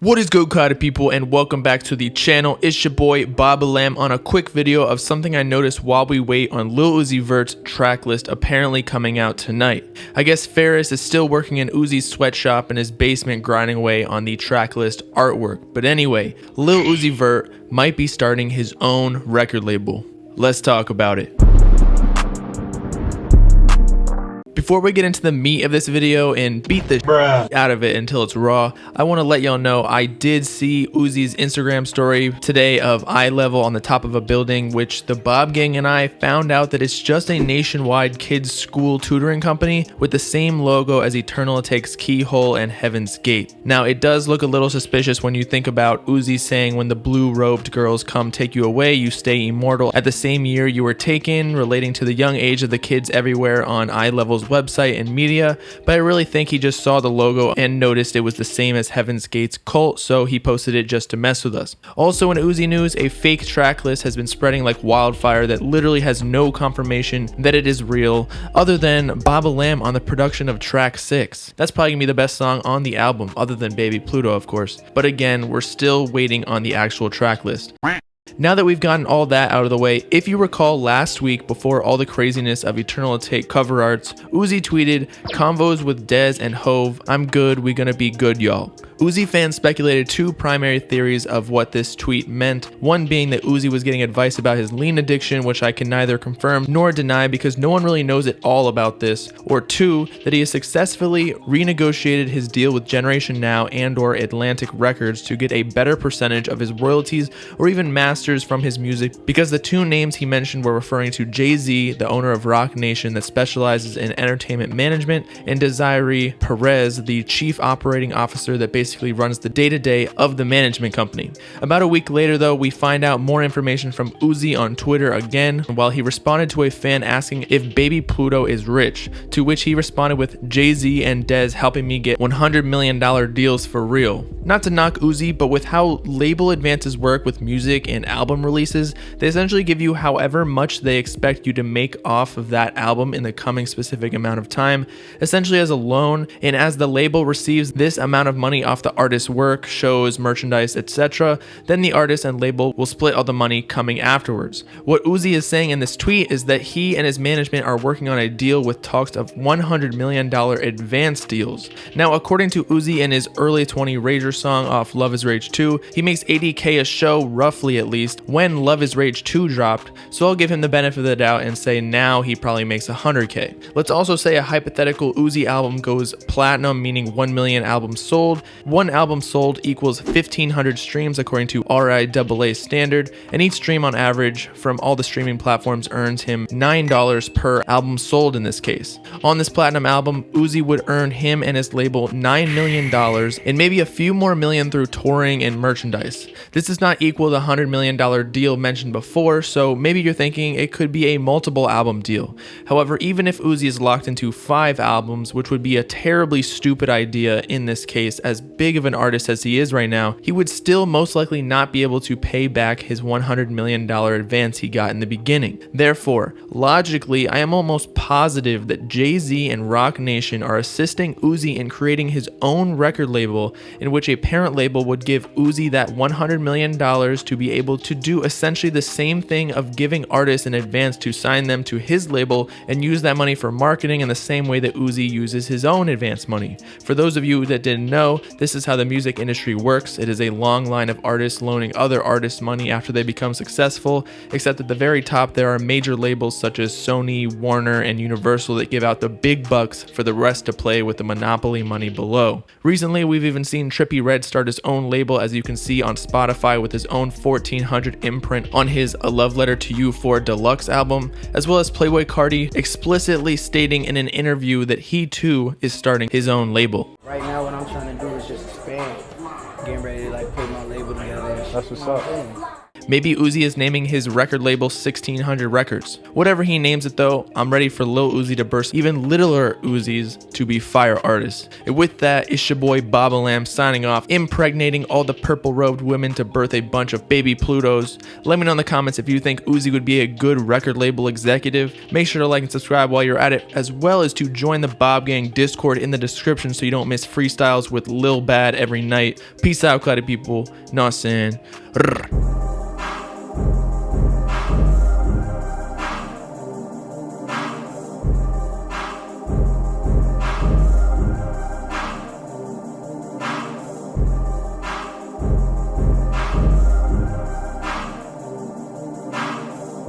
What is good, Kata people, and welcome back to the channel. It's your boy Bobbalam on a quick video of something I noticed while we wait on Lil Uzi Vert's track list apparently coming out tonight. I guess Ferris is still working in Uzi's sweatshop in his basement grinding away on the track list artwork. But anyway, Lil Uzi Vert might be starting his own record label. Let's talk about it. Before we get into the meat of this video and beat the out of it until it's raw, I want to let y'all know I did see Uzi's Instagram story today of eye level on the top of a building, which the Bob Gang and I found out that it's just a nationwide kids school tutoring company with the same logo as Eternal Takes Keyhole and Heaven's Gate. Now, it does look a little suspicious when you think about Uzi saying when the blue-robed girls come take you away, you stay immortal at the same year you were taken, relating to the young age of the kids everywhere on eye level's website and media, but I really think he just saw the logo and noticed it was the same as Heaven's Gate's cult, so he posted it just to mess with us. Also in Uzi news, a fake track list has been spreading like wildfire that literally has no confirmation that it is real, other than Bobbalam on the production of track 6. That's probably gonna be the best song on the album, other than Baby Pluto of course, but again, we're still waiting on the actual track list. Now that we've gotten all that out of the way, if you recall last week before all the craziness of Eternal Take cover arts, Uzi tweeted, "Convos with Dez and Hove, I'm good, we gonna be good y'all." Uzi fans speculated two primary theories of what this tweet meant, one being that Uzi was getting advice about his lean addiction, which I can neither confirm nor deny because no one really knows it all about this, or two, that he has successfully renegotiated his deal with Generation Now and or Atlantic Records to get a better percentage of his royalties or even masters from his music, because the two names he mentioned were referring to Jay-Z, the owner of Rock Nation that specializes in entertainment management, and Desiree Perez, the chief operating officer that basically runs the day-to-day of the management company. About a week later though, we find out more information from Uzi on Twitter again, while he responded to a fan asking if Baby Pluto is rich, to which he responded with Jay-Z and Dez helping me get $100 million deals for real. Not to knock Uzi, but with how label advances work with music and album releases, they essentially give you however much they expect you to make off of that album in the coming specific amount of time, essentially as a loan, and as the label receives this amount of money off the artist's work, shows, merchandise, etc., then the artist and label will split all the money coming afterwards. What Uzi is saying in this tweet is that he and his management are working on a deal with talks of $100 million advance deals. Now, according to Uzi in his early 20 Rager song off Love Is Rage 2, he makes $80K a show, roughly at least, when Love Is Rage 2 dropped, so I'll give him the benefit of the doubt and say now he probably makes $100K. Let's also say a hypothetical Uzi album goes platinum, meaning 1 million albums sold. One album sold equals 1,500 streams according to RIAA standard, and each stream on average from all the streaming platforms earns him $9 per album sold in this case. On this platinum album, Uzi would earn him and his label $9 million and maybe a few more million through touring and merchandise. This does not equal the $100 million deal mentioned before, so maybe you're thinking it could be a multiple album deal. However, even if Uzi is locked into 5 albums, which would be a terribly stupid idea in this case, as big of an artist as he is right now, he would still most likely not be able to pay back his $100 million advance he got in the beginning. Therefore, logically, I am almost positive that Jay-Z and Rock Nation are assisting Uzi in creating his own record label, in which a parent label would give Uzi that $100 million to be able to do essentially the same thing of giving artists an advance to sign them to his label and use that money for marketing in the same way that Uzi uses his own advance money. For those of you that didn't know, this is how the music industry works. It is a long line of artists loaning other artists money after they become successful, except at the very top there are major labels such as Sony, Warner, and Universal that give out the big bucks for the rest to play with the monopoly money below. Recently, we've even seen Trippie Redd start his own label, as you can see on Spotify, with his own 1400 imprint on his A Love Letter to You 4 Deluxe album, as well as Playboi Carti explicitly stating in an interview that he too is starting his own label. Right now what I'm trying to do is just expand, getting ready to like put my label together. That's what's up. Maybe Uzi is naming his record label 1600 Records. Whatever he names it though, I'm ready for Lil Uzi to burst even littler Uzis to be fire artists. And with that, it's your boy Bobbalam signing off, impregnating all the purple-robed women to birth a bunch of baby Plutos. Let me know in the comments if you think Uzi would be a good record label executive. Make sure to like and subscribe while you're at it, as well as to join the Bob Gang Discord in the description so you don't miss freestyles with Lil Bad every night. Peace out, Cloudy people. Know what I'm saying?